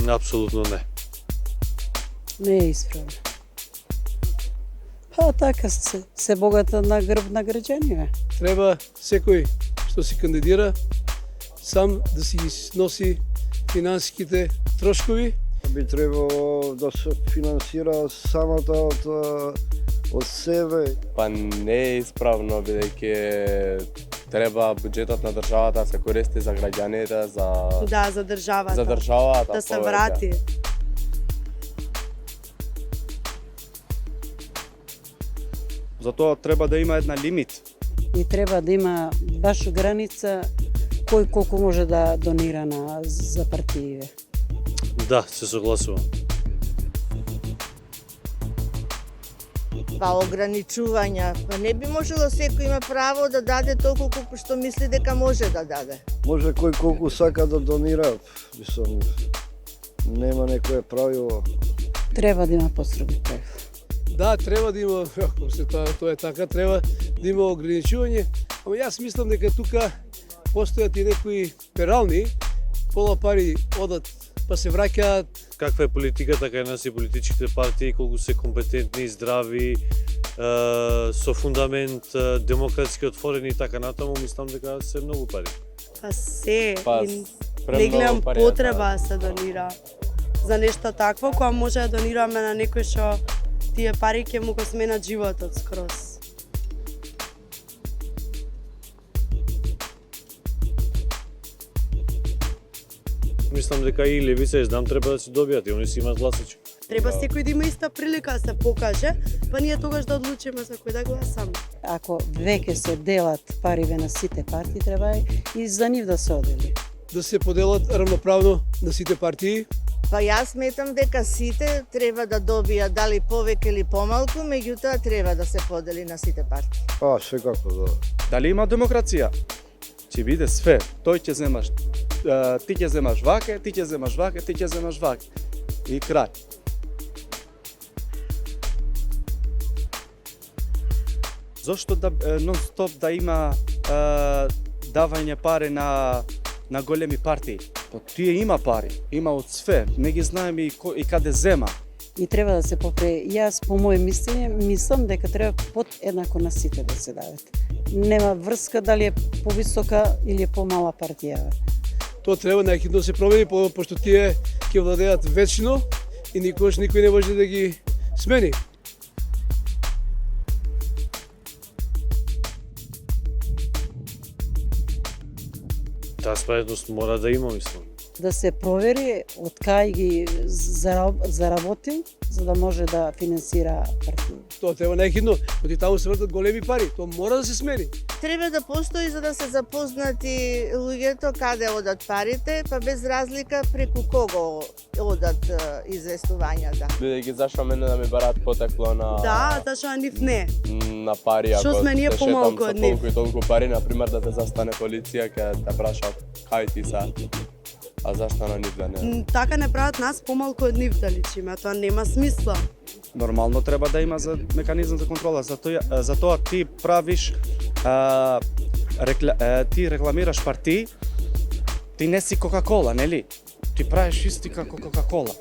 Апсолутно не. Не е исправно. Па така се богата на грб на граѓаниве. Треба секој што се кандидира сам да си ги носи финансиските трошкови. Би требало да се финансира самата од себе. Па не е исправно, бидејќи треба буџетот на државата да се користи за граѓаните, за државата. за државата Да се повеќе. врати. Затоа треба да има една лимит. И треба да има баш граница кој колку може да донира за партиите. Да, се согласувам. Па ограничувања. Па не би можело секој има право да даде толку колку што мисли дека може да даде. Може кој колку сака да донира, мислам, нема некое правило. Треба да има построги правила. Да, треба да има, ако се тоа е така, треба да има ограничување. Ама јас мислам дека тука постојат и некои перални, пола пари одат па се враќаат. Каква е политиката кај нас и политичките партии, колку се компетентни, здрави, со фундамент демократски отворени и така натаму, мислам дека се многу пари. Па се. Па, И премногу не гледам пари, потреба да се донира за нешто такво, кога може да донираме на некој што тие пари ќе му го сменат животот скроз. Мислам дека и левица и знам треба да се добијат и они си имаат гласачи. Треба секој да има иста прилика да се покаже, па ние тогаш да одлучиме за кој да гласаме. Ако веќе се делат париве на сите партии, треба и за нив да се одели. Да се поделат равноправно на сите партии. Па јас сметам дека сите треба да добијат дали повеќе или помалку, меѓутоа треба да се подели на сите партии. Секако, да. Дали има демокрација? Ќе биде све. Тој ќе земаш, ти ќе земаш ваке, ти ќе земаш ваке, ти ќе земаш ваке. И крај. Зошто да нон-стоп да има давање пари на големи партии? Па тие има пари, има од све, не ги знаеме и каде зема. И треба да се попре. Јас по моje мислење мислам дека треба подеднако на сите да се дадат. Нема врска дали е повисока или е помала партија. Тоа треба најхитно да се промени, пошто тие ќе владеат вечно и никош никој не може да ги смени. Таа справедност мора да има, мислам. Да се провери од кај ги заработил, за да може да финансира партија. Тоа треба најхитно, оти таму се вртат големи пари, тоа мора да се смени. Треба да постои за да се запознати луѓето каде одат парите, па без разлика преку кого одат известувањата. Бидејќи зашто мене да ми бараат потекло на Да, зашто нив не. на пари, Што ако сме ние те помалку шетам од со нив? толку и толку пари, например да те застане полиција, ќе те прашаат кај ти са. А зашто на нив да не? Така не прават нас помалку од нив да личиме, тоа нема смисла. Нормално треба да има за механизам за контрола, затоа ти правиш ти рекламираш партии, ти не си Кока-Кола, нели? Ти правиш исти како Кока-Кола.